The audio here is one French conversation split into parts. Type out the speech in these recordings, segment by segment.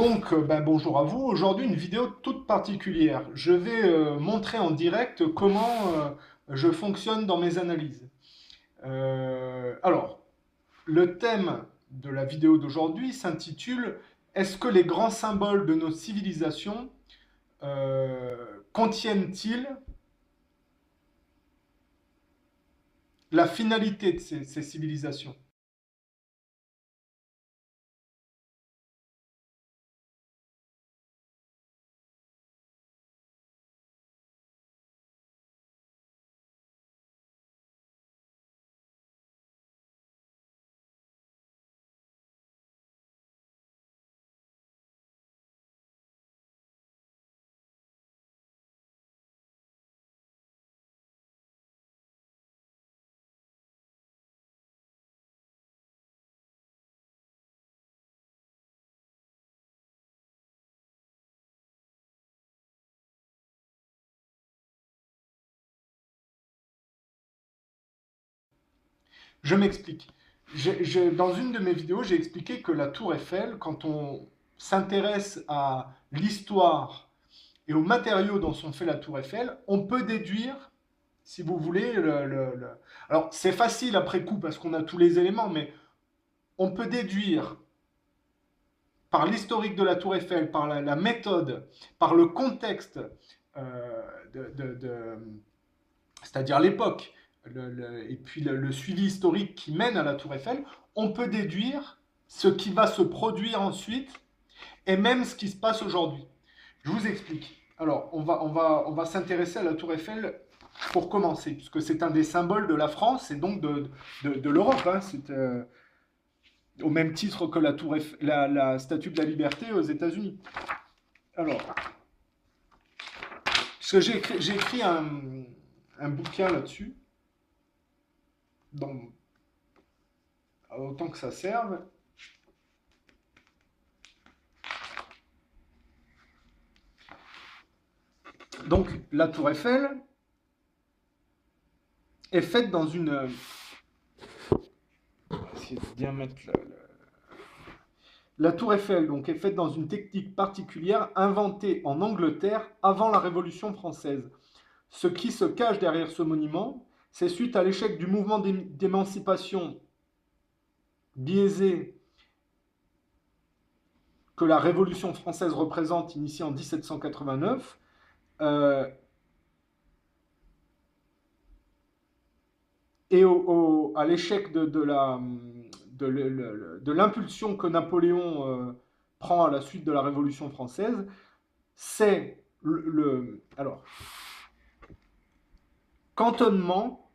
Bonjour à vous. Aujourd'hui, une vidéo toute particulière. Je vais montrer en direct comment je fonctionne dans mes analyses. Alors, le thème de la vidéo d'aujourd'hui s'intitule Est-ce que les grands symboles de nos civilisations contiennent-ils la finalité de ces civilisations? Je m'explique. Dans une de mes vidéos, j'ai expliqué que la tour Eiffel, quand on s'intéresse à l'histoire et aux matériaux dont sont faits la tour Eiffel, on peut déduire, si vous voulez, alors c'est facile après coup parce qu'on a tous les éléments, mais on peut déduire par l'historique de la tour Eiffel, par la méthode, par le contexte, euh, c'est-à-dire l'époque, et puis le suivi historique qui mène à la tour Eiffel, on peut déduire ce qui va se produire ensuite et même ce qui se passe aujourd'hui. Je vous explique. Alors, on va s'intéresser à la tour Eiffel pour commencer, puisque c'est un des symboles de la France et donc de l'Europe. Hein. C'est au même titre que la, tour Eiffel, la Statue de la Liberté aux États-Unis. Alors, parce que j'ai écrit un bouquin là-dessus, donc autant que ça serve. Donc, la tour Eiffel est faite dans une... On va essayer de bien mettre la tour Eiffel donc, est faite dans une technique particulière inventée en Angleterre avant la Révolution française. Ce qui se cache derrière ce monument, c'est suite à l'échec du mouvement d'émancipation biaisé que la Révolution française représente, initiée en 1789, et à l'échec de l'impulsion que Napoléon prend à la suite de la Révolution française, c'est alors, cantonnement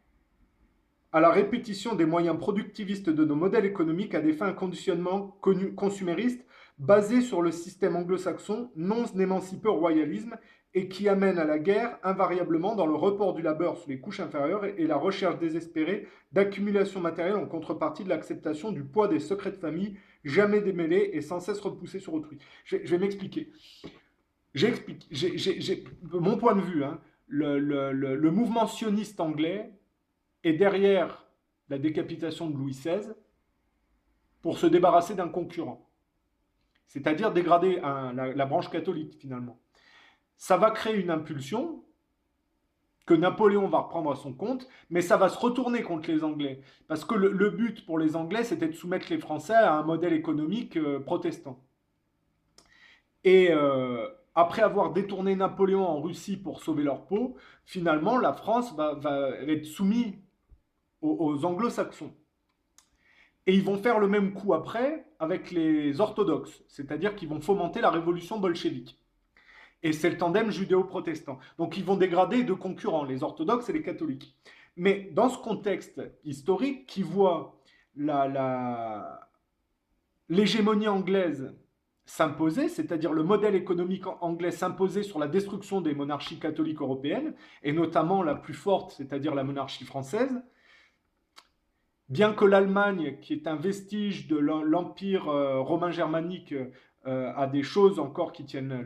à la répétition des moyens productivistes de nos modèles économiques à des fins conditionnement consuméristes basés sur le système anglo-saxon non émancipé au royalisme et qui amène à la guerre invariablement dans le report du labeur sur les couches inférieures et la recherche désespérée d'accumulation matérielle en contrepartie de l'acceptation du poids des secrets de famille jamais démêlés et sans cesse repoussés sur autrui. Je vais m'expliquer. J'explique. Mon point de vue, hein, le mouvement sioniste anglais est derrière la décapitation de Louis XVI pour se débarrasser d'un concurrent, c'est-à-dire dégrader la branche catholique finalement. Ça va créer une impulsion que Napoléon va reprendre à son compte, mais ça va se retourner contre les Anglais. Parce que le but pour les Anglais, c'était de soumettre les Français à un modèle économique protestant. Et après avoir détourné Napoléon en Russie pour sauver leur peau, finalement, la France va être soumise aux anglo-saxons. Et ils vont faire le même coup après avec les orthodoxes, c'est-à-dire qu'ils vont fomenter la révolution bolchevique. Et c'est le tandem judéo-protestant. Donc ils vont dégrader deux concurrents, les orthodoxes et les catholiques. Mais dans ce contexte historique qui voit l'hégémonie anglaise s'imposer, c'est-à-dire le modèle économique anglais s'imposer sur la destruction des monarchies catholiques européennes, et notamment la plus forte, c'est-à-dire la monarchie française, bien que l'Allemagne, qui est un vestige de l'empire romain germanique, a des choses encore qui tiennent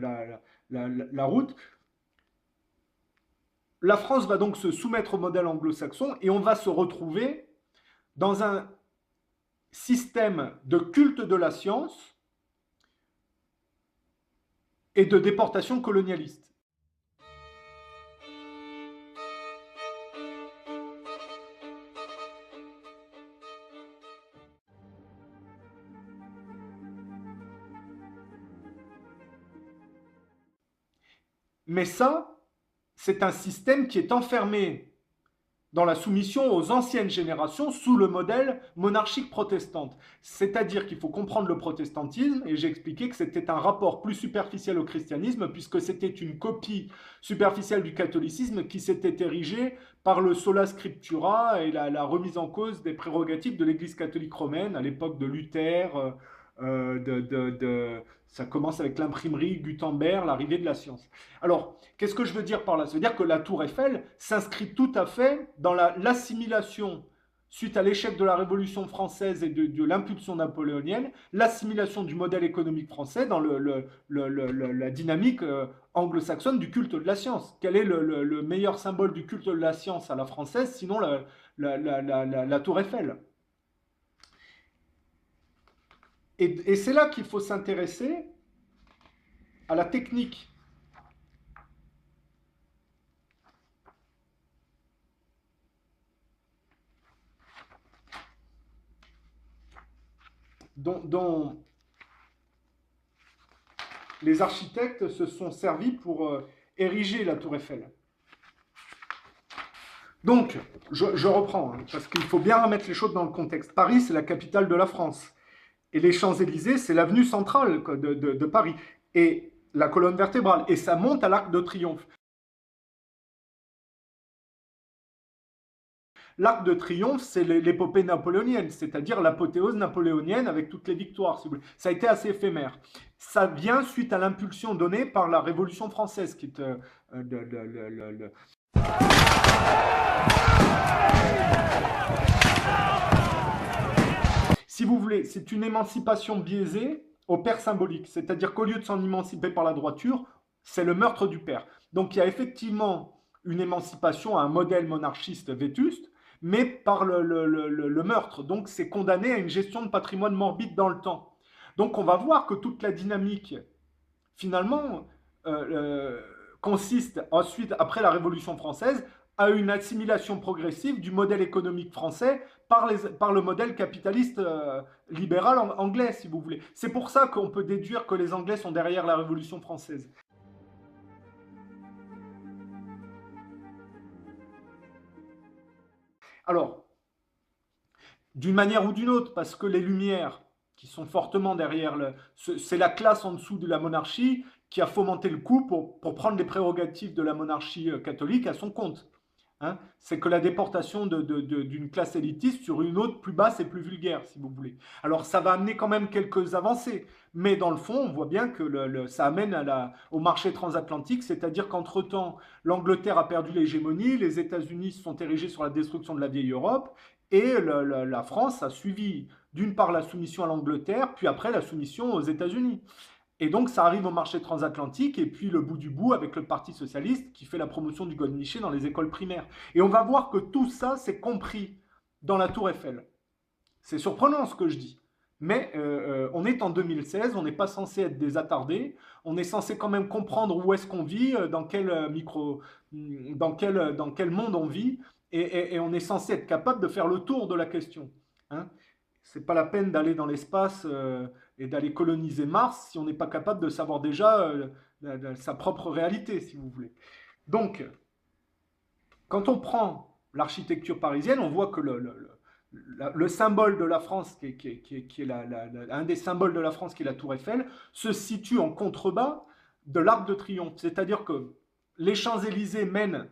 la route, la France va donc se soumettre au modèle anglo-saxon et on va se retrouver dans un système de culte de la science et de déportation colonialiste. Mais ça, c'est un système qui est enfermé dans la soumission aux anciennes générations sous le modèle monarchique protestante. C'est-à-dire qu'il faut comprendre le protestantisme, et j'ai expliqué que c'était un rapport plus superficiel au christianisme, puisque c'était une copie superficielle du catholicisme qui s'était érigée par le sola scriptura et la remise en cause des prérogatives de l'Église catholique romaine à l'époque de Luther, ça commence avec l'imprimerie, Gutenberg, l'arrivée de la science. Alors, qu'est-ce que je veux dire par là? Ça veut dire que la Tour Eiffel s'inscrit tout à fait dans l'assimilation, suite à l'échec de la Révolution française et de l'impulsion napoléonienne, l'assimilation du modèle économique français dans la dynamique anglo-saxonne du culte de la science. Quel est le meilleur symbole du culte de la science à la française, sinon la Tour Eiffel? Et c'est là qu'il faut s'intéresser à la technique. Dont les architectes se sont servis pour ériger la Tour Eiffel. Donc, je reprends, hein, parce qu'il faut bien remettre les choses dans le contexte. Paris, c'est la capitale de la France. Et les Champs-Élysées, c'est l'avenue centrale de Paris. Et la colonne vertébrale. Et ça monte à l'Arc de Triomphe. L'Arc de Triomphe, c'est l'épopée napoléonienne, c'est-à-dire l'apothéose napoléonienne avec toutes les victoires, si vous voulez. Ça a été assez éphémère. Ça vient suite à l'impulsion donnée par la Révolution française, qui est si vous voulez, c'est une émancipation biaisée au père symbolique. C'est-à-dire qu'au lieu de s'en émanciper par la droiture, c'est le meurtre du père. Donc il y a effectivement une émancipation à un modèle monarchiste vétuste, mais par le meurtre. Donc c'est condamné à une gestion de patrimoine morbide dans le temps. Donc on va voir que toute la dynamique, finalement, consiste ensuite, après la Révolution française, à une assimilation progressive du modèle économique français par le modèle capitaliste libéral anglais, si vous voulez. C'est pour ça qu'on peut déduire que les Anglais sont derrière la Révolution française. Alors, d'une manière ou d'une autre, parce que les Lumières, qui sont fortement derrière, c'est la classe en dessous de la monarchie qui a fomenté le coup pour prendre les prérogatives de la monarchie catholique à son compte. Hein, c'est que la déportation d'une classe élitiste sur une autre plus basse et plus vulgaire, si vous voulez. Alors ça va amener quand même quelques avancées, mais dans le fond, on voit bien que ça amène au marché transatlantique, c'est-à-dire qu'entre-temps, l'Angleterre a perdu l'hégémonie, les États-Unis se sont érigés sur la destruction de la vieille Europe, et la France a suivi d'une part la soumission à l'Angleterre, puis après la soumission aux États-Unis. Et donc, ça arrive au marché transatlantique, et puis le bout du bout avec le Parti socialiste qui fait la promotion du godemiché dans les écoles primaires. Et on va voir que tout ça, c'est compris dans la Tour Eiffel. C'est surprenant ce que je dis. Mais on est en 2016, on n'est pas censé être des attardés, on est censé quand même comprendre où est-ce qu'on vit, dans quel monde on vit, et on est censé être capable de faire le tour de la question. Hein, c'est pas la peine d'aller dans l'espace et d'aller coloniser Mars si on n'est pas capable de savoir déjà sa propre réalité, si vous voulez. Donc, quand on prend l'architecture parisienne, on voit que le symbole de la France, qui est un des symboles de la France, qui est la Tour Eiffel, se situe en contrebas de l'Arc de Triomphe. C'est-à-dire que les Champs-Élysées mènent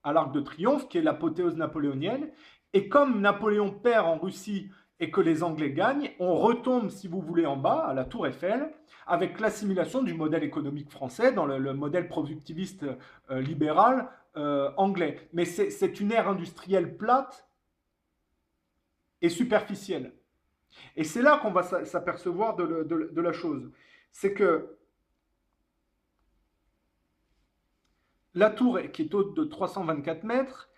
à l'Arc de Triomphe, qui est l'apothéose napoléonienne, et comme Napoléon perd en Russie et que les Anglais gagnent, on retombe, si vous voulez, en bas, à la Tour Eiffel, avec l'assimilation du modèle économique français dans le modèle productiviste libéral anglais. Mais c'est une ère industrielle plate et superficielle. Et c'est là qu'on va s'apercevoir de la chose. C'est que la tour, qui est haute de 324 mètres,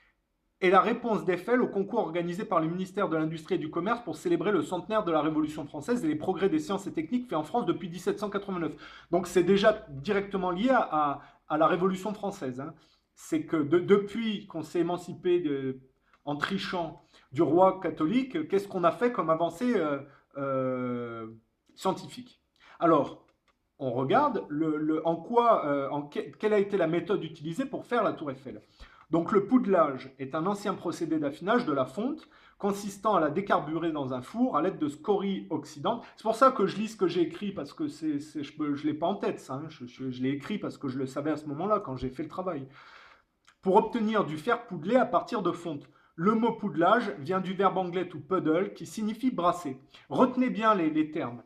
et la réponse d'Eiffel au concours organisé par le ministère de l'Industrie et du Commerce pour célébrer le centenaire de la Révolution française et les progrès des sciences et techniques faits en France depuis 1789. Donc c'est déjà directement lié à la Révolution française, hein. C'est que depuis qu'on s'est émancipé en trichant du roi catholique, qu'est-ce qu'on a fait comme avancée scientifique? Alors, on regarde quelle a été la méthode utilisée pour faire la tour Eiffel. Donc le poudelage est un ancien procédé d'affinage de la fonte consistant à la décarburer dans un four à l'aide de scories oxydantes. C'est pour ça que je lis ce que j'ai écrit, parce que je ne l'ai pas en tête, ça, hein. Je l'ai écrit parce que je le savais à ce moment-là, quand j'ai fait le travail. Pour obtenir du fer poudelé à partir de fonte. Le mot poudelage vient du verbe anglais to puddle, qui signifie brasser. Retenez bien les termes.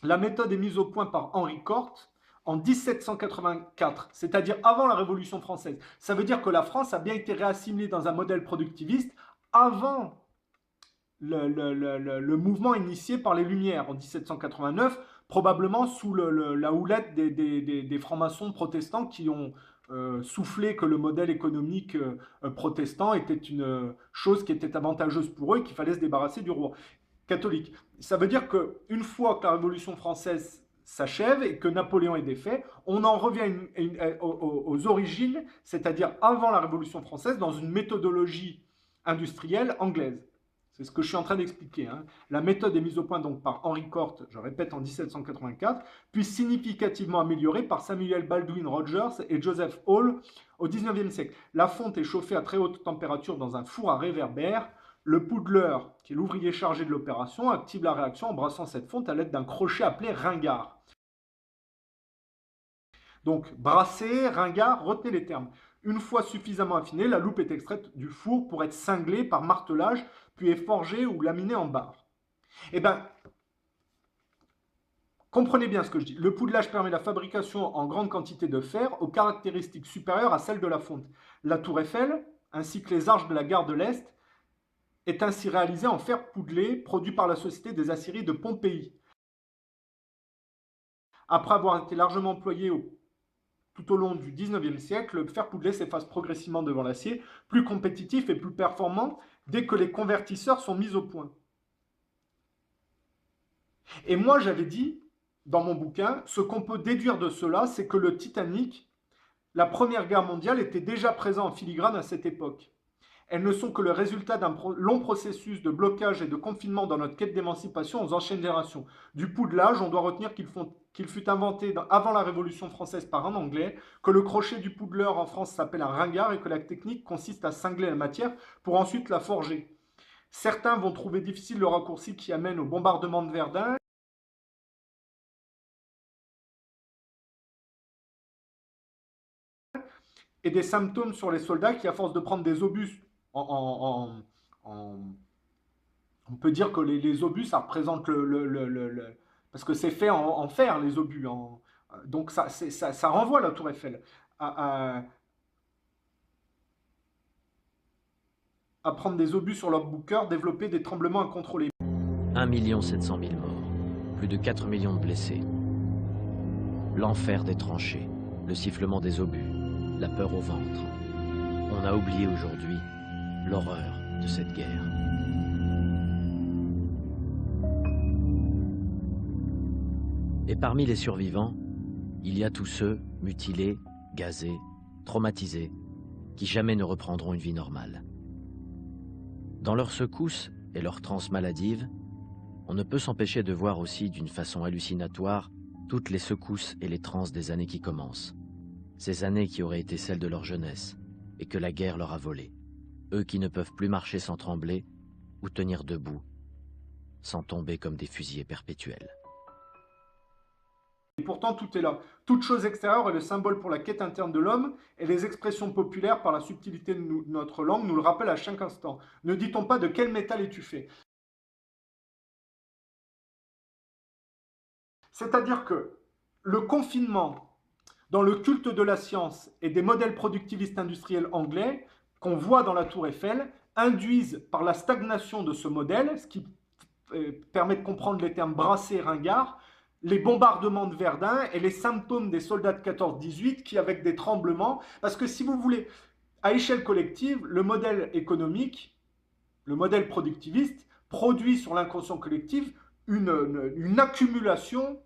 La méthode est mise au point par Henri Corte en 1784, c'est-à-dire avant la Révolution française. Ça veut dire que la France a bien été réassimilée dans un modèle productiviste avant le mouvement initié par les Lumières en 1789, probablement sous la houlette des francs-maçons protestants qui ont soufflé que le modèle économique protestant était une chose qui était avantageuse pour eux et qu'il fallait se débarrasser du roi catholique. Ça veut dire qu'une fois que la Révolution française s'achève et que Napoléon est défait, on en revient aux origines, c'est-à-dire avant la Révolution française, dans une méthodologie industrielle anglaise. C'est ce que je suis en train d'expliquer, hein. La méthode est mise au point donc par Henri Corte, je répète, en 1784, puis significativement améliorée par Samuel Baldwin Rogers et Joseph Hall au XIXe siècle. La fonte est chauffée à très haute température dans un four à réverbère. Le poudeleur, qui est l'ouvrier chargé de l'opération, active la réaction en brassant cette fonte à l'aide d'un crochet appelé ringard. Donc, brasser, ringard, retenez les termes. Une fois suffisamment affinée, la loupe est extraite du four pour être cinglée par martelage, puis est forgée ou laminée en barres. Eh bien, comprenez bien ce que je dis. Le poudelage permet la fabrication en grande quantité de fer aux caractéristiques supérieures à celles de la fonte. La tour Eiffel, ainsi que les arches de la gare de l'Est, est ainsi réalisé en fer poudelé produit par la Société des aciéries de Pompéi. Après avoir été largement employé tout au long du XIXe siècle, le fer poudelé s'efface progressivement devant l'acier, plus compétitif et plus performant dès que les convertisseurs sont mis au point. Et moi, j'avais dit, dans mon bouquin, ce qu'on peut déduire de cela, c'est que le Titanic, la Première Guerre mondiale, était déjà présent en filigrane à cette époque. Elles ne sont que le résultat d'un long processus de blocage et de confinement dans notre quête d'émancipation aux anciennes générations. Du poudelage, on doit retenir qu'il fut inventé avant la Révolution française par un Anglais, que le crochet du poudeleur en France s'appelle un ringard et que la technique consiste à cingler la matière pour ensuite la forger. Certains vont trouver difficile le raccourci qui amène au bombardement de Verdun. Et des symptômes sur les soldats qui, à force de prendre des obus on peut dire que les obus, ça représente parce que c'est fait en fer, les obus. Donc ça renvoie à la tour Eiffel. À prendre des obus sur leur boucœur, développer des tremblements incontrôlés. 1 700 000 morts, plus de 4 millions de blessés. L'enfer des tranchées, le sifflement des obus, la peur au ventre. On a oublié aujourd'hui l'horreur de cette guerre. Et parmi les survivants, il y a tous ceux mutilés, gazés, traumatisés, qui jamais ne reprendront une vie normale. Dans leurs secousses et leurs transes maladives, on ne peut s'empêcher de voir aussi d'une façon hallucinatoire toutes les secousses et les transes des années qui commencent. Ces années qui auraient été celles de leur jeunesse et que la guerre leur a volées. Eux qui ne peuvent plus marcher sans trembler ou tenir debout sans tomber comme des fusillés perpétuels. Et pourtant, tout est là. Toute chose extérieure est le symbole pour la quête interne de l'homme, et les expressions populaires, par la subtilité de notre langue, nous le rappellent à chaque instant. Ne dit-on pas de quel métal es-tu fait? C'est-à-dire que le confinement dans le culte de la science et des modèles productivistes industriels anglais qu'on voit dans la tour Eiffel induisent par la stagnation de ce modèle, ce qui permet de comprendre les termes brassé et ringard, les bombardements de Verdun et les symptômes des soldats de 14-18 qui, avec des tremblements, parce que si vous voulez, à échelle collective, le modèle économique, le modèle productiviste, produit sur l'inconscient collectif une accumulation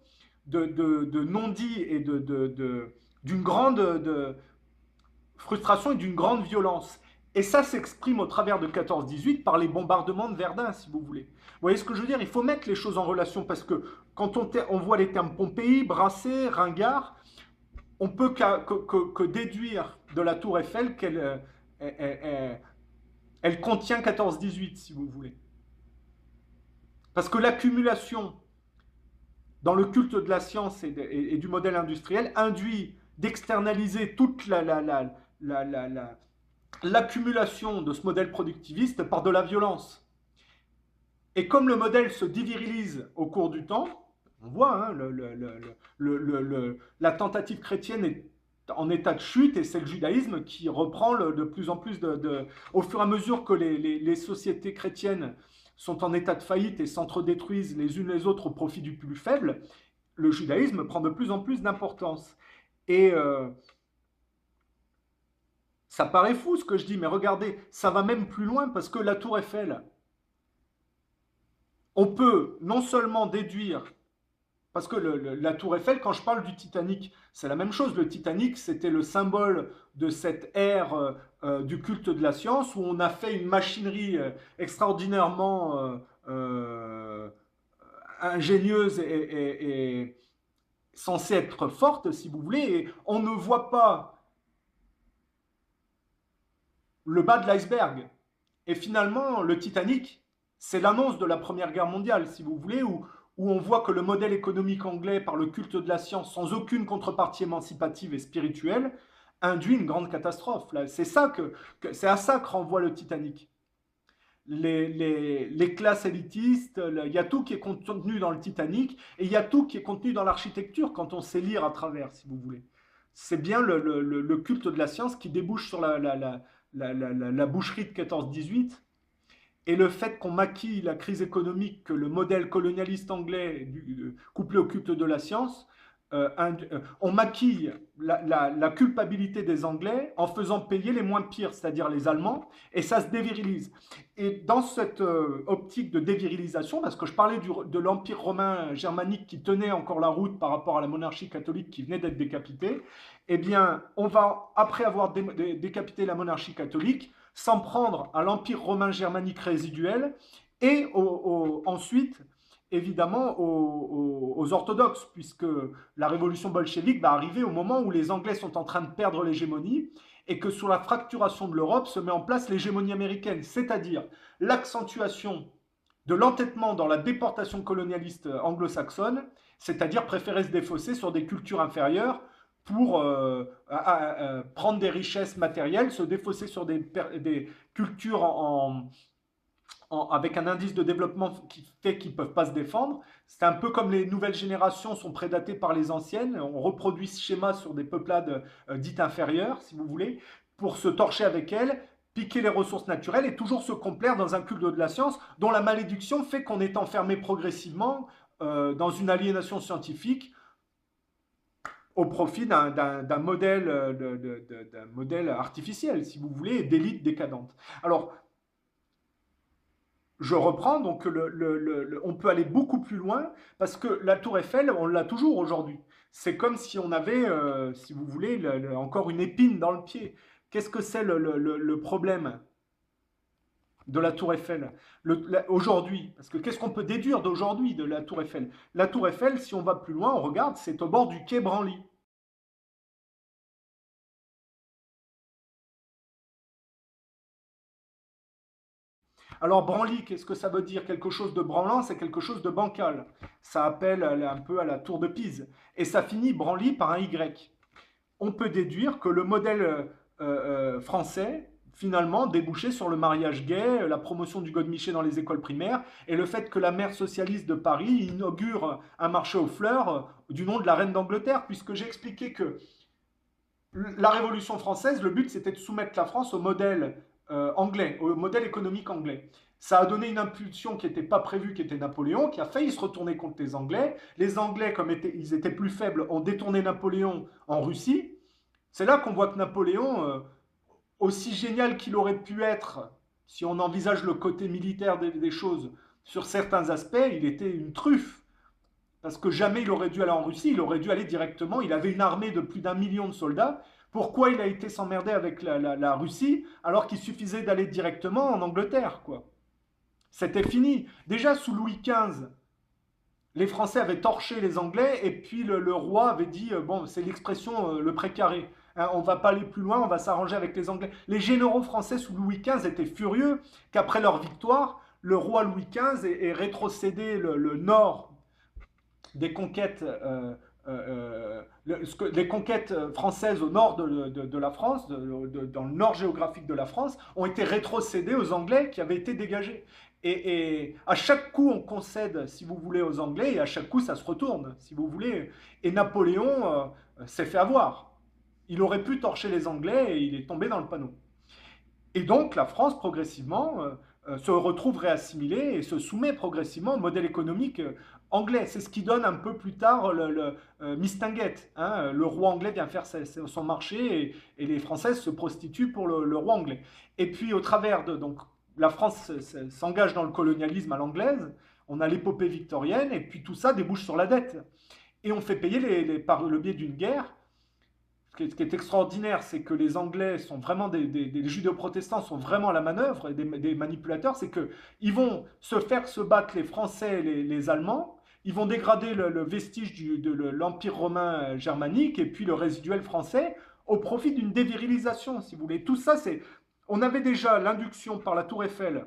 de non-dits et d'une grande frustration et d'une grande violence. Et ça s'exprime au travers de 14-18 par les bombardements de Verdun, si vous voulez. Vous voyez ce que je veux dire? Il faut mettre les choses en relation parce que quand on voit les termes Pompéi, Brassé, Ringard, on peut que déduire de la tour Eiffel qu'elle elle contient 14-18, si vous voulez. Parce que l'accumulation dans le culte de la science et du modèle industriel induit d'externaliser toute l'accumulation de ce modèle productiviste par de la violence. Et comme le modèle se dévirilise au cours du temps, on voit hein, la tentative chrétienne est en état de chute et c'est le judaïsme qui reprend de plus en plus au fur et à mesure que les sociétés chrétiennes sont en état de faillite et s'entredétruisent les unes les autres au profit du plus faible, le judaïsme prend de plus en plus d'importance. Et ça paraît fou ce que je dis, mais regardez, ça va même plus loin parce que la tour Eiffel, on peut non seulement déduire, parce que la tour Eiffel, quand je parle du Titanic, c'est la même chose. Le Titanic, c'était le symbole de cette ère du culte de la science où on a fait une machinerie extraordinairement ingénieuse et censée être forte, si vous voulez, et on ne voit pas le bas de l'iceberg. Et finalement, le Titanic, c'est l'annonce de la Première Guerre mondiale, si vous voulez, où on voit que le modèle économique anglais, par le culte de la science, sans aucune contrepartie émancipative et spirituelle, induit une grande catastrophe. C'est à ça que renvoie le Titanic. Les classes élitistes, il y a tout qui est contenu dans le Titanic, et il y a tout qui est contenu dans l'architecture quand on sait lire à travers, si vous voulez. C'est bien le culte de la science qui débouche sur la boucherie de 14-18, et le fait qu'on maquille la crise économique que le modèle colonialiste anglais couplé au culte de la science, on maquille la culpabilité des Anglais en faisant payer les moins pires, c'est-à-dire les Allemands, et ça se dévirilise. Et dans cette optique de dévirilisation, parce que je parlais de l'Empire romain germanique qui tenait encore la route par rapport à la monarchie catholique qui venait d'être décapitée, eh bien, on va, après avoir décapité la monarchie catholique, s'en prendre à l'Empire romain germanique résiduel et ensuite, évidemment, aux orthodoxes, puisque la révolution bolchevique va arriver au moment où les Anglais sont en train de perdre l'hégémonie et que sur la fracturation de l'Europe se met en place l'hégémonie américaine, c'est-à-dire l'accentuation de l'entêtement dans la déportation colonialiste anglo-saxonne, c'est-à-dire préférer se défausser sur des cultures inférieures pour prendre des richesses matérielles, se défausser sur des cultures avec un indice de développement qui fait qu'ils ne peuvent pas se défendre. C'est un peu comme les nouvelles générations sont prédatées par les anciennes. On reproduit ce schéma sur des peuplades dites inférieures, si vous voulez, pour se torcher avec elles, piquer les ressources naturelles et toujours se complaire dans un culte de la science dont la malédiction fait qu'on est enfermé progressivement dans une aliénation scientifique au profit d'un modèle artificiel, si vous voulez, et d'élite décadente. Alors, je reprends, donc on peut aller beaucoup plus loin, parce que la tour Eiffel, on l'a toujours aujourd'hui. C'est comme si on avait, si vous voulez, encore une épine dans le pied. Qu'est-ce que c'est le problème de la tour Eiffel aujourd'hui? Parce que qu'est-ce qu'on peut déduire d'aujourd'hui de la tour Eiffel? La tour Eiffel, si on va plus loin, on regarde, c'est au bord du quai Branly. Alors, branly, qu'est-ce que ça veut dire? Quelque chose de branlant, c'est quelque chose de bancal. Ça appelle un peu à la tour de Pise. Et ça finit branly par un Y. On peut déduire que le modèle français, finalement, débouchait sur le mariage gay, la promotion du godemiché dans les écoles primaires, et le fait que la maire socialiste de Paris inaugure un marché aux fleurs du nom de la reine d'Angleterre, puisque j'ai expliqué que la Révolution française, le but, c'était de soumettre la France au modèle anglais, au modèle économique anglais. Ça a donné une impulsion qui n'était pas prévue, qui était Napoléon, qui a failli se retourner contre les Anglais. Les Anglais, comme ils étaient plus faibles, ont détourné Napoléon en Russie. C'est là qu'on voit que Napoléon, aussi génial qu'il aurait pu être, si on envisage le côté militaire des choses, sur certains aspects, il était une truffe. Parce que jamais il aurait dû aller en Russie, il aurait dû aller directement. Il avait une armée de plus d'1 million de soldats. Pourquoi il a été s'emmerder avec la Russie alors qu'il suffisait d'aller directement en Angleterre, quoi? C'était fini. Déjà sous Louis XV, les Français avaient torché les Anglais et puis le roi avait dit, bon, c'est l'expression le précaré. Hein, on ne va pas aller plus loin, on va s'arranger avec les Anglais. Les généraux français sous Louis XV étaient furieux qu'après leur victoire, le roi Louis XV ait rétrocédé le nord des conquêtes, les conquêtes françaises au nord de la France, dans le nord géographique de la France, ont été rétrocédées aux Anglais qui avaient été dégagés. Et à chaque coup, on concède, si vous voulez, aux Anglais, et à chaque coup, ça se retourne, si vous voulez. Et Napoléon s'est fait avoir. Il aurait pu torcher les Anglais et il est tombé dans le panneau. Et donc, la France, progressivement, se retrouve réassimilée et se soumet progressivement au modèle économique anglais. C'est ce qui donne un peu plus tard le Mistinguett. Hein. Le roi anglais vient faire son marché et les Françaises se prostituent pour le roi anglais. Et puis, au travers de... Donc, la France s'engage dans le colonialisme à l'anglaise, on a l'épopée victorienne, et puis tout ça débouche sur la dette. Et on fait payer par le biais d'une guerre. Ce qui est extraordinaire, c'est que les Anglais sont vraiment des judéo-protestants sont vraiment à la manœuvre, et des manipulateurs, c'est qu'ils vont se faire se battre les Français et les Allemands, ils vont dégrader le vestige de l'Empire romain germanique et puis le résiduel français au profit d'une dévirilisation, si vous voulez. Tout ça, c'est... On avait déjà l'induction par la Tour Eiffel,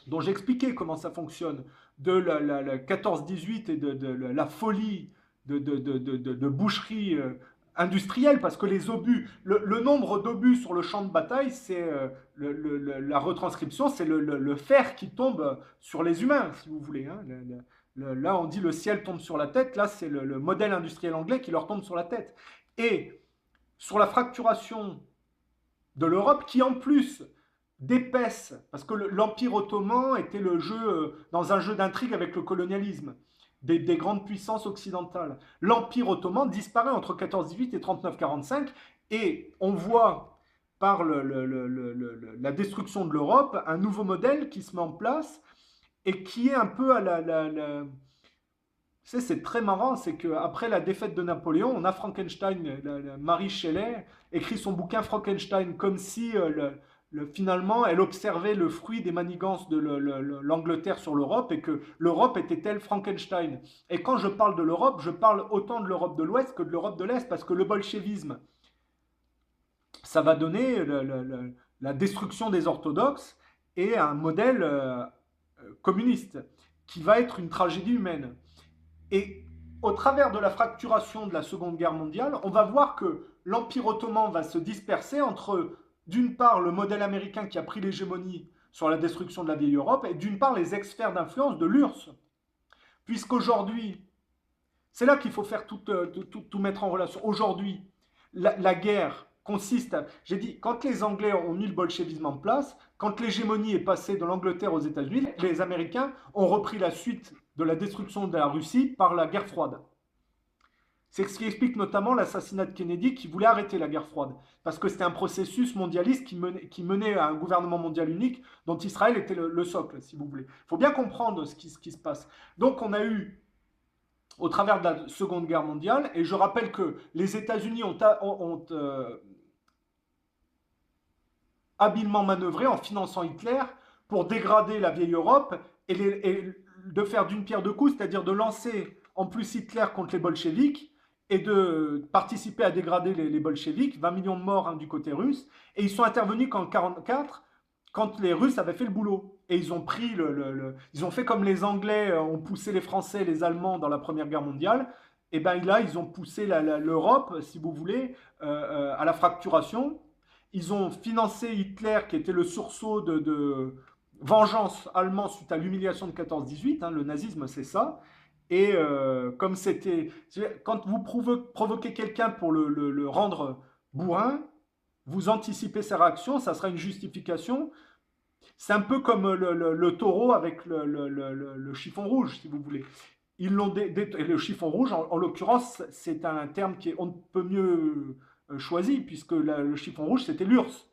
dont j'expliquais comment ça fonctionne, de la 14-18 et de la folie de boucherie industrielle, parce que les obus, le nombre d'obus sur le champ de bataille, c'est la retranscription, c'est le fer qui tombe sur les humains, si vous voulez. Hein. Là, on dit le ciel tombe sur la tête, là, c'est le modèle industriel anglais qui leur tombe sur la tête. Et sur la fracturation de l'Europe, qui en plus d'épaisse, parce que l'Empire ottoman était dans un jeu d'intrigue avec le colonialisme des grandes puissances occidentales. L'Empire ottoman disparaît entre 14-18 et 39-45, et on voit par la destruction de l'Europe un nouveau modèle qui se met en place et qui est un peu à c'est très marrant, c'est qu'après la défaite de Napoléon, on a Frankenstein, Mary Shelley, écrit son bouquin Frankenstein, comme si finalement elle observait le fruit des manigances de l'Angleterre sur l'Europe et que l'Europe était-elle Frankenstein. Et quand je parle de l'Europe, je parle autant de l'Europe de l'Ouest que de l'Europe de l'Est, parce que le bolchevisme, ça va donner la destruction des orthodoxes et un modèle communiste qui va être une tragédie humaine. Et au travers de la fracturation de la Seconde Guerre mondiale, on va voir que l'Empire ottoman va se disperser entre, d'une part, le modèle américain qui a pris l'hégémonie sur la destruction de la vieille Europe, et d'une part, les ex-sphères d'influence de l'URSS. Puisqu'aujourd'hui, c'est là qu'il faut faire tout mettre en relation. Aujourd'hui, la guerre consiste à... J'ai dit, quand les Anglais ont mis le bolchevisme en place, quand l'hégémonie est passée de l'Angleterre aux États-Unis, les Américains ont repris la suite de la destruction de la Russie par la guerre froide. C'est ce qui explique notamment l'assassinat de Kennedy qui voulait arrêter la guerre froide. Parce que c'était un processus mondialiste qui menait à un gouvernement mondial unique dont Israël était le socle, si vous voulez. Il faut bien comprendre ce qui se passe. Donc on a eu, au travers de la Seconde Guerre mondiale, et je rappelle que les États-Unis ont habilement manœuvré en finançant Hitler pour dégrader la vieille Europe et de faire d'une pierre deux coups, c'est-à-dire de lancer en plus Hitler contre les bolcheviks et de participer à dégrader les bolcheviks, 20 millions de morts du côté russe, et ils sont intervenus qu'en 1944, quand les Russes avaient fait le boulot. Et ils ont pris ils ont fait comme les Anglais ont poussé les Français et les Allemands dans la Première Guerre mondiale, et bien là, ils ont poussé l'Europe, si vous voulez, à la fracturation. Ils ont financé Hitler, qui était le sursaut de vengeance allemand suite à l'humiliation de 14-18, hein, le nazisme c'est ça, et comme c'était, quand vous provoquez quelqu'un pour le rendre bourrin, vous anticipez sa réaction, ça sera une justification, c'est un peu comme le taureau avec le chiffon rouge, si vous voulez. Ils l'ont et le chiffon rouge, en l'occurrence, c'est un terme qui est on ne peut mieux choisi, puisque le chiffon rouge c'était l'URSS.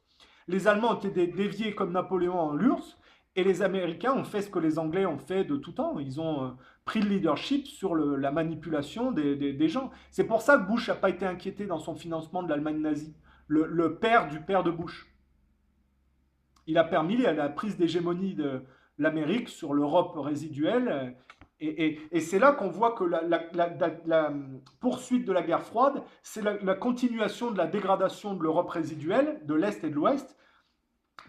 Les Allemands ont été déviés comme Napoléon en l'URSS, et les Américains ont fait ce que les Anglais ont fait de tout temps. Ils ont pris le leadership sur la manipulation des gens. C'est pour ça que Bush n'a pas été inquiété dans son financement de l'Allemagne nazie. Le père du père de Bush. Il a permis la prise d'hégémonie de l'Amérique sur l'Europe résiduelle. Et c'est là qu'on voit que la poursuite de la guerre froide, c'est la continuation de la dégradation de l'Europe résiduelle, de l'Est et de l'Ouest,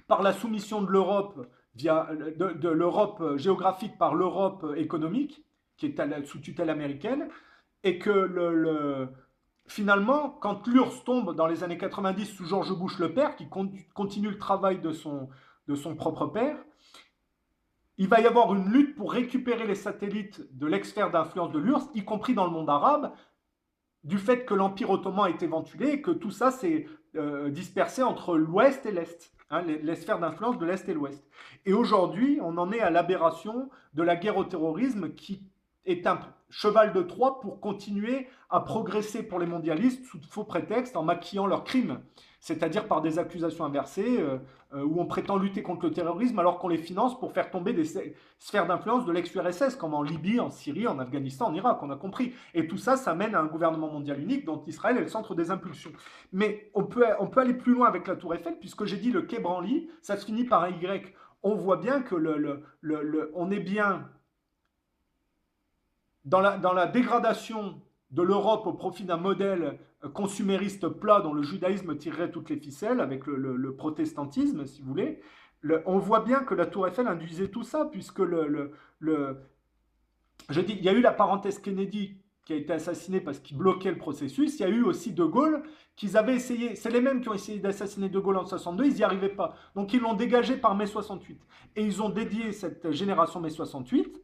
par la soumission de l'Europe de l'Europe géographique par l'Europe économique, qui est sous tutelle américaine, et que finalement, quand l'URSS tombe dans les années 90 sous George Bush le père, qui continue le travail de son propre père, il va y avoir une lutte pour récupérer les satellites de l'ex-sphère d'influence de l'URSS, y compris dans le monde arabe, du fait que l'Empire ottoman a été ventilé et que tout ça s'est dispersé entre l'Ouest et l'Est, hein, les sphères d'influence de l'Est et l'Ouest. Et aujourd'hui, on en est à l'aberration de la guerre au terrorisme qui est un cheval de Troie pour continuer à progresser pour les mondialistes sous de faux prétextes en maquillant leurs crimes, c'est-à-dire par des accusations inversées où on prétend lutter contre le terrorisme alors qu'on les finance pour faire tomber des sphères d'influence de l'ex-URSS, comme en Libye, en Syrie, en Afghanistan, en Irak, on a compris. Et tout ça, ça mène à un gouvernement mondial unique dont Israël est le centre des impulsions. Mais on peut aller plus loin avec la Tour Eiffel, puisque j'ai dit le quai Branly, ça se finit par un Y. On voit bien que on est bien dans la dégradation de l'Europe au profit d'un modèle consumériste plat dont le judaïsme tirerait toutes les ficelles avec le protestantisme, si vous voulez. On voit bien que la Tour Eiffel induisait tout ça, puisque je dis, il y a eu la parenthèse Kennedy qui a été assassiné parce qu'il bloquait le processus. Il y a eu aussi De Gaulle qu'ils avaient essayé, c'est les mêmes qui ont essayé d'assassiner De Gaulle en 62, ils n'y arrivaient pas. Donc ils l'ont dégagé par mai 68. Et ils ont dédié cette génération mai 68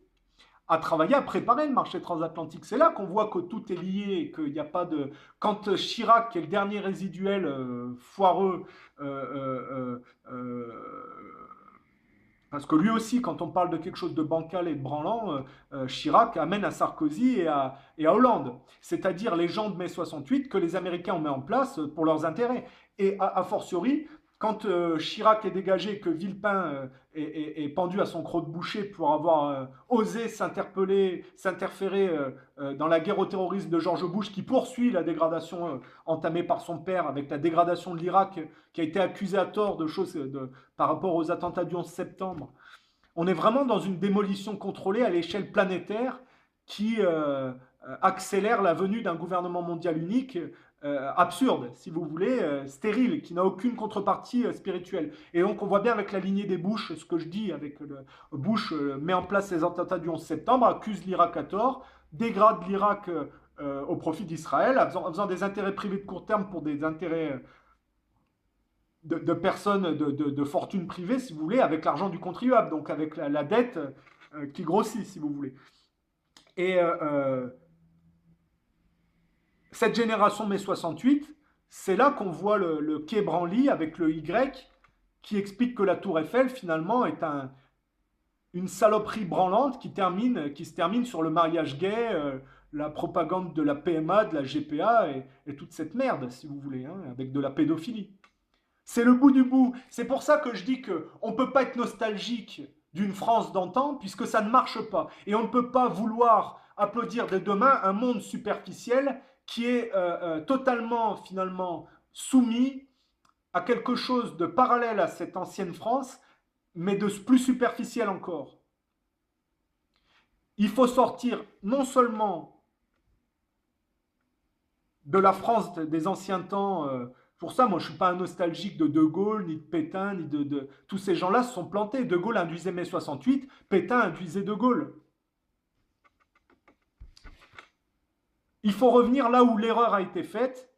à travailler à préparer le marché transatlantique. C'est là qu'on voit que tout est lié et qu'il n'y a pas de... Quand Chirac, qui est le dernier résiduel foireux, parce que lui aussi, quand on parle de quelque chose de bancal et de branlant, Chirac amène à Sarkozy et à Hollande. C'est-à-dire les gens de mai 68 que les Américains ont mis en place pour leurs intérêts. Et a fortiori, quand Chirac est dégagé, que Villepin est pendu à son croc de boucher pour avoir osé s'interférer dans la guerre au terrorisme de George Bush, qui poursuit la dégradation entamée par son père avec la dégradation de l'Irak, qui a été accusé à tort de choses par rapport aux attentats du 11 septembre. On est vraiment dans une démolition contrôlée à l'échelle planétaire qui accélère la venue d'un gouvernement mondial unique absurde, si vous voulez, stérile, qui n'a aucune contrepartie spirituelle. Et donc on voit bien avec la lignée des Bush, ce que je dis, avec Bush met en place les attentats du 11 septembre, accuse l'Irak à tort, dégrade l'Irak au profit d'Israël, en faisant des intérêts privés de court terme pour des intérêts de personnes de fortune privée, si vous voulez, avec l'argent du contribuable, donc avec la dette qui grossit, si vous voulez. Et cette génération mai 68, c'est là qu'on voit le quai Branly avec le Y qui explique que la Tour Eiffel, finalement, est une saloperie branlante qui se termine sur le mariage gay, la propagande de la PMA, de la GPA et toute cette merde, si vous voulez, hein, avec de la pédophilie. C'est le bout du bout. C'est pour ça que je dis qu'on ne peut pas être nostalgique d'une France d'antan, puisque ça ne marche pas. Et on ne peut pas vouloir applaudir dès demain un monde superficiel qui est totalement, finalement, soumis à quelque chose de parallèle à cette ancienne France, mais de plus superficiel encore. Il faut sortir non seulement de la France des anciens temps. Pour ça, moi, je ne suis pas un nostalgique de Gaulle, ni de Pétain, ni de... Tous ces gens-là se sont plantés. De Gaulle induisait mai 68, Pétain induisait De Gaulle. Il faut revenir là où l'erreur a été faite.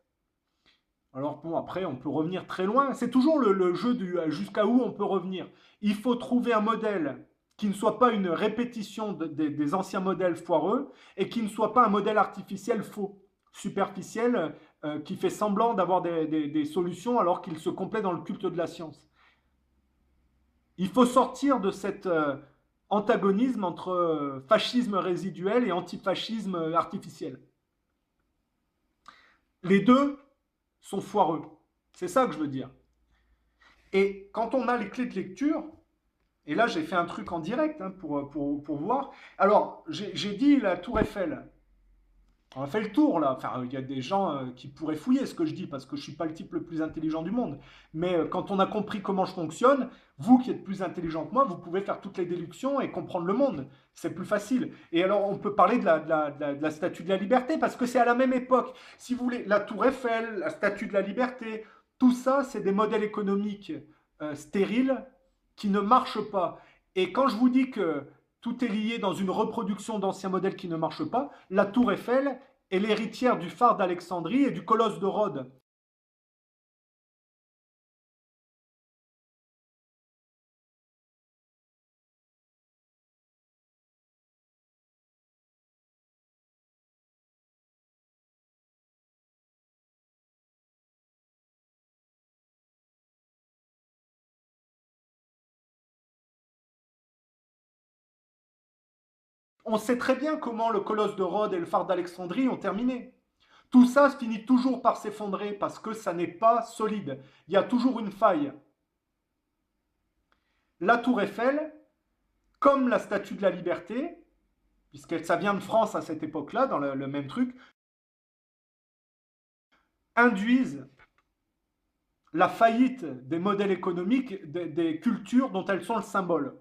Alors bon, après, on peut revenir très loin. C'est toujours le jeu du jusqu'à où on peut revenir. Il faut trouver un modèle qui ne soit pas une répétition des anciens modèles foireux et qui ne soit pas un modèle artificiel faux, superficiel, qui fait semblant d'avoir des solutions alors qu'il se complaît dans le culte de la science. Il faut sortir de cet antagonisme entre fascisme résiduel et antifascisme artificiel. Les deux sont foireux. C'est ça que je veux dire. Et quand on a les clés de lecture, et là j'ai fait un truc en direct hein, pour voir. Alors, j'ai dit la Tour Eiffel. On a fait le tour là. Enfin, il y a des gens qui pourraient fouiller ce que je dis parce que je suis pas le type le plus intelligent du monde. Mais quand on a compris comment je fonctionne, vous qui êtes plus intelligent que moi, vous pouvez faire toutes les déductions et comprendre le monde. C'est plus facile. Et alors, on peut parler de la Statue de la Liberté parce que c'est à la même époque. Si vous voulez, la Tour Eiffel, la Statue de la Liberté, tout ça, c'est des modèles économiques stériles qui ne marchent pas. Et quand je vous dis que tout est lié dans une reproduction d'anciens modèles qui ne marchent pas, la Tour Eiffel est l'héritière du phare d'Alexandrie et du colosse de Rhodes. On sait très bien comment le colosse de Rhodes et le phare d'Alexandrie ont terminé. Tout ça se finit toujours par s'effondrer parce que ça n'est pas solide. Il y a toujours une faille. La Tour Eiffel, comme la Statue de la Liberté, puisque ça vient de France à cette époque-là, dans le même truc, induisent la faillite des modèles économiques, des cultures dont elles sont le symbole.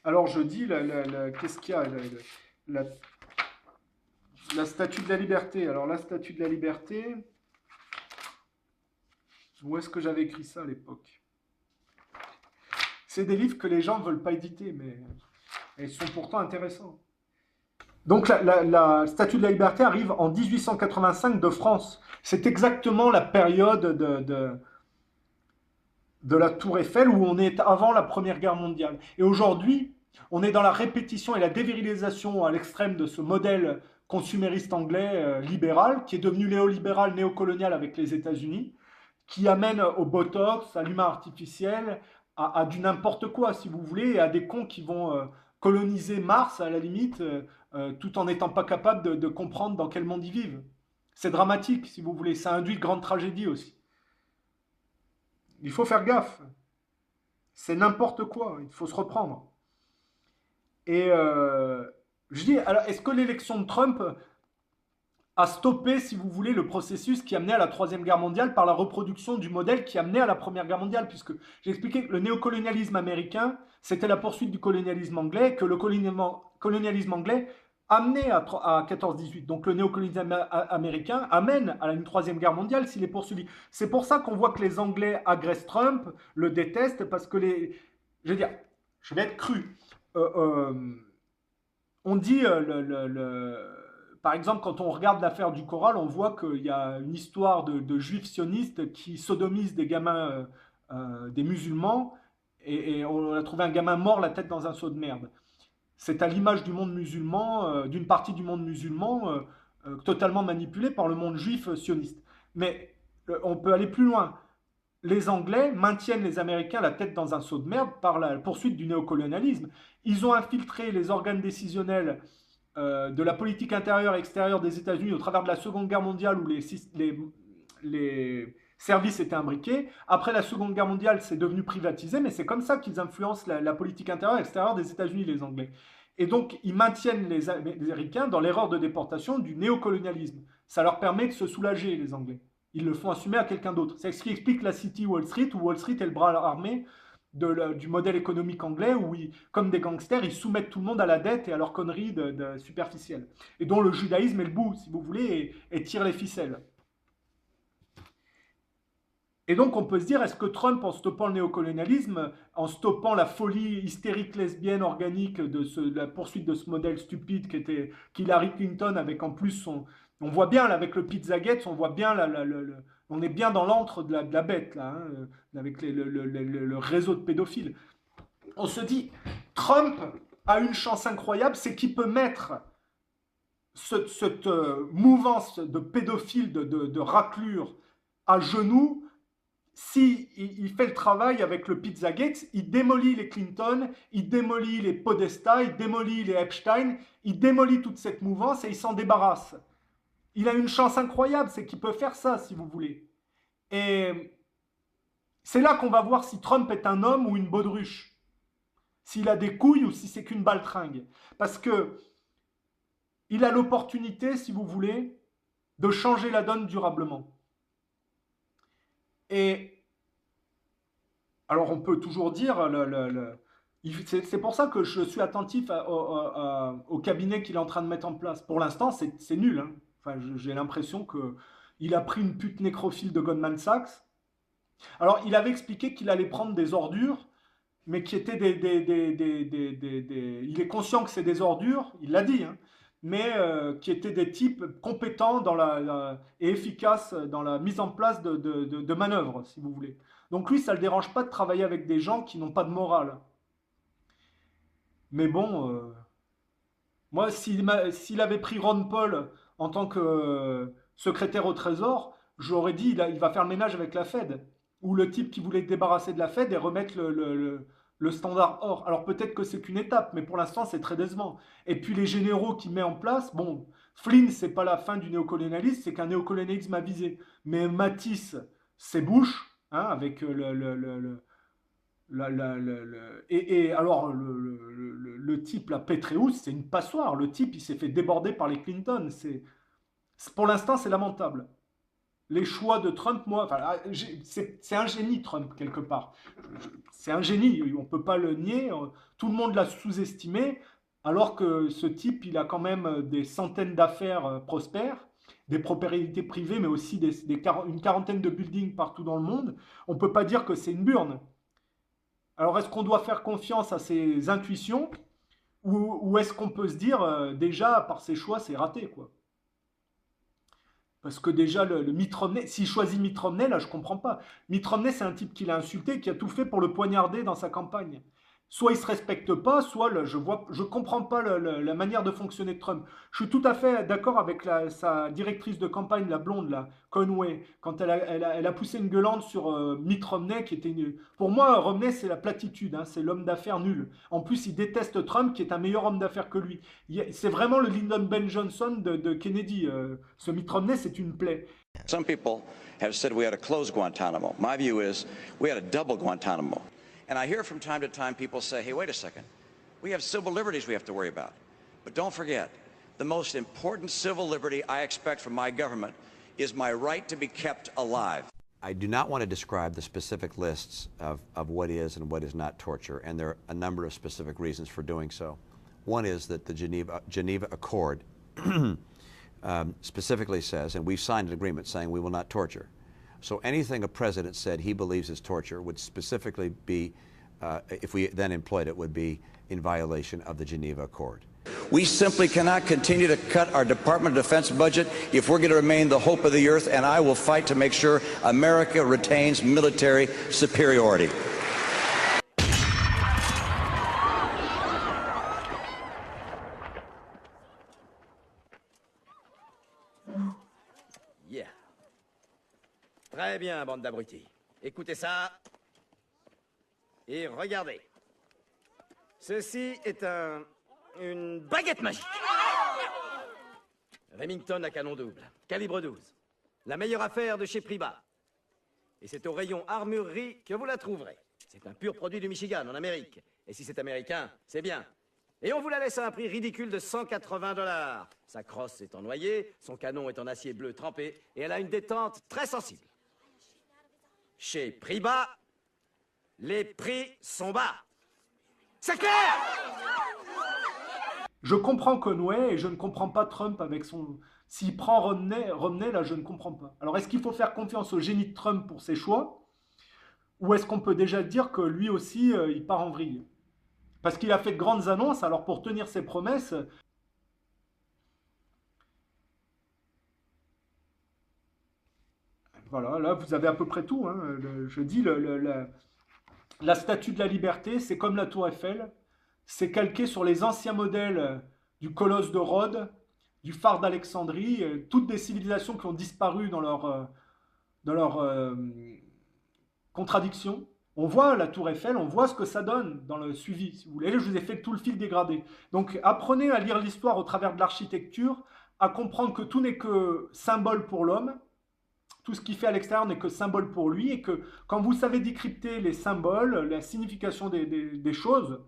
Alors je dis, qu'est-ce qu'il y a la, la Statue de la Liberté. Alors la Statue de la Liberté, où est-ce que j'avais écrit ça à l'époque? C'est des livres que les gens ne veulent pas éditer, mais ils sont pourtant intéressants. Donc la Statue de la Liberté arrive en 1885 de France. C'est exactement la période de la Tour Eiffel où on est avant la Première Guerre mondiale. Et aujourd'hui, on est dans la répétition et la dévirilisation à l'extrême de ce modèle consumériste anglais libéral, qui est devenu néolibéral, néocolonial avec les États-Unis, qui amène au botox, à l'humain artificiel, à du n'importe quoi, si vous voulez, et à des cons qui vont coloniser Mars, à la limite, tout en n'étant pas capables de comprendre dans quel monde ils vivent. C'est dramatique, si vous voulez. Ça induit de grandes tragédies aussi. Il faut faire gaffe. C'est n'importe quoi. Il faut se reprendre. Et je dis, alors, est-ce que l'élection de Trump a stoppé, si vous voulez, le processus qui amenait à la Troisième Guerre mondiale par la reproduction du modèle qui amenait à la Première Guerre mondiale, puisque j'ai expliqué que le néocolonialisme américain, c'était la poursuite du colonialisme anglais, que le colonialisme anglais amenait à 14-18. Donc le néocolonialisme américain amène à une Troisième Guerre mondiale s'il est poursuivi. C'est pour ça qu'on voit que les Anglais agressent Trump, le détestent, parce que les... Je veux dire, je vais être cru. On dit par exemple, quand on regarde l'affaire du Coral, on voit qu'il y a une histoire de juifs sionistes qui sodomisent des gamins, des musulmans, et on a trouvé un gamin mort la tête dans un seau de merde. C'est à l'image du monde musulman, d'une partie du monde musulman, totalement manipulé par le monde juif sioniste. Mais on peut aller plus loin. Les Anglais maintiennent les Américains la tête dans un seau de merde par la poursuite du néocolonialisme. Ils ont infiltré les organes décisionnels de la politique intérieure et extérieure des États-Unis au travers de la Seconde Guerre mondiale où les services étaient imbriqués. Après la Seconde Guerre mondiale, c'est devenu privatisé, mais c'est comme ça qu'ils influencent la politique intérieure et extérieure des États-Unis, les Anglais. Et donc, ils maintiennent les Américains dans l'erreur de déportation du néocolonialisme. Ça leur permet de se soulager, les Anglais. Ils le font assumer à quelqu'un d'autre. C'est ce qui explique la City Wall Street, où Wall Street est le bras armé du modèle économique anglais, où, comme des gangsters, ils soumettent tout le monde à la dette et à leurs conneries superficielles. Et dont le judaïsme est le bout, si vous voulez, et tire les ficelles. Et donc on peut se dire, est-ce que Trump, en stoppant le néocolonialisme, en stoppant la folie hystérique lesbienne organique de la poursuite de ce modèle stupide qu'Hillary Clinton, avec en plus son... On voit bien, là, avec le Pizzagate, on voit bien, on est bien dans l'antre de la bête, là, hein, avec le réseau de pédophiles. On se dit, Trump a une chance incroyable, c'est qu'il peut mettre cette mouvance de pédophiles, de raclures à genoux. Si il fait le travail avec le Pizzagate, il démolit les Clinton, il démolit les Podesta, il démolit les Epstein, il démolit toute cette mouvance et il s'en débarrasse. Il a une chance incroyable, c'est qu'il peut faire ça, si vous voulez. Et C'est là qu'on va voir si Trump est un homme ou une baudruche. S'il a des couilles ou si c'est qu'une baltringue. Parce que il a l'opportunité, si vous voulez, de changer la donne durablement. Et alors on peut toujours dire, c'est pour ça que je suis attentif au cabinet qu'il est en train de mettre en place. Pour l'instant, c'est nul. Hein. Enfin, j'ai l'impression qu'il a pris une pute nécrophile de Goldman Sachs. Alors, il avait expliqué qu'il allait prendre des ordures, mais qui étaient il est conscient que c'est des ordures, il l'a dit, hein, mais qui étaient des types compétents et efficaces dans la mise en place de manœuvres, si vous voulez. Donc lui, ça ne le dérange pas de travailler avec des gens qui n'ont pas de morale. Mais bon, moi, s'il avait pris Ron Paul en tant que secrétaire au Trésor, j'aurais dit il va faire le ménage avec la Fed. Ou le type qui voulait se débarrasser de la Fed et remettre le standard or. Alors peut-être que c'est qu'une étape, mais pour l'instant c'est très décevant. Et puis les généraux qu'il met en place, bon, Flynn c'est pas la fin du néocolonialisme, c'est qu'un néocolonialisme avisé. Mais Mattis, c'est Bush, hein, avec et alors le type, la Petraeus, c'est une passoire. Le type, il s'est fait déborder par les Clinton. Pour l'instant, c'est lamentable. Les choix de Trump, moi, enfin, c'est un génie, Trump, quelque part. C'est un génie, on ne peut pas le nier. Tout le monde l'a sous-estimé, alors que ce type, il a quand même des centaines d'affaires prospères, des propriétés privées, mais aussi une quarantaine de buildings partout dans le monde. On ne peut pas dire que c'est une burne. Alors, est-ce qu'on doit faire confiance à ses intuitions ou est-ce qu'on peut se dire, déjà, par ses choix, c'est raté, quoi? Parce que déjà, le Mitt Romney, s'il choisit Mitt Romney, là, je ne comprends pas. Mitt Romney, c'est un type qui l'a insulté, qui a tout fait pour le poignarder dans sa campagne. Soit il ne se respecte pas, soit je ne comprends pas la manière de fonctionner de Trump. Je suis tout à fait d'accord avec sa directrice de campagne, la blonde, là, Conway, quand elle a poussé une gueulante sur Mitt Romney, qui était pour moi, Romney, c'est la platitude, hein, c'est l'homme d'affaires nul. En plus, il déteste Trump, qui est un meilleur homme d'affaires que lui. C'est vraiment le Lyndon Ben Johnson de Kennedy. Ce Mitt Romney, c'est une plaie. Some people have said we ought to close Guantanamo. My view is we ought to double Guantanamo. And I hear from time to time people say, hey, wait a second, we have civil liberties we have to worry about. But don't forget, the most important civil liberty I expect from my government is my right to be kept alive. I do not want to describe the specific lists of what is and what is not torture, and there are a number of specific reasons for doing so. One is that the Geneva Accord specifically says, and we've signed an agreement saying we will not torture. So anything a president said he believes is torture would specifically be, if we then employed it, would be in violation of the Geneva Accord. We simply cannot continue to cut our Department of Defense budget if we're going to remain the hope of the earth, and I will fight to make sure America retains military superiority. Yeah. Très bien, bande d'abrutis. Écoutez ça. Et regardez. Ceci est une baguette magique. Remington à canon double, calibre 12. La meilleure affaire de chez Priba. Et c'est au rayon armurerie que vous la trouverez. C'est un pur produit du Michigan, en Amérique. Et si c'est américain, c'est bien. Et on vous la laisse à un prix ridicule de 180 $. Sa crosse est en noyer, son canon est en acier bleu trempé, et elle a une détente très sensible. Chez Priba, les prix sont bas. C'est clair? Je comprends Conway et je ne comprends pas Trump avec son... S'il prend Romney, là, je ne comprends pas. Alors, est-ce qu'il faut faire confiance au génie de Trump pour ses choix? Ou est-ce qu'on peut déjà dire que lui aussi, il part en vrille? Parce qu'il a fait de grandes annonces, alors pour tenir ses promesses... Voilà, là, vous avez à peu près tout. Hein. Je dis, la Statue de la Liberté, c'est comme la Tour Eiffel. C'est calqué sur les anciens modèles du Colosse de Rhodes, du phare d'Alexandrie, toutes des civilisations qui ont disparu dans leur contradiction. On voit la Tour Eiffel, on voit ce que ça donne dans le suivi, si vous voulez. Là, je vous ai fait tout le fil dégradé. Donc, apprenez à lire l'histoire au travers de l'architecture, à comprendre que tout n'est que symbole pour l'homme. tout ce qu'il fait à l'extérieur n'est que symbole pour lui, et que quand vous savez décrypter les symboles, la signification des choses,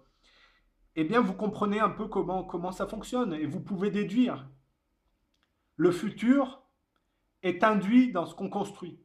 eh bien vous comprenez un peu comment ça fonctionne, et vous pouvez déduire. Le futur est induit dans ce qu'on construit.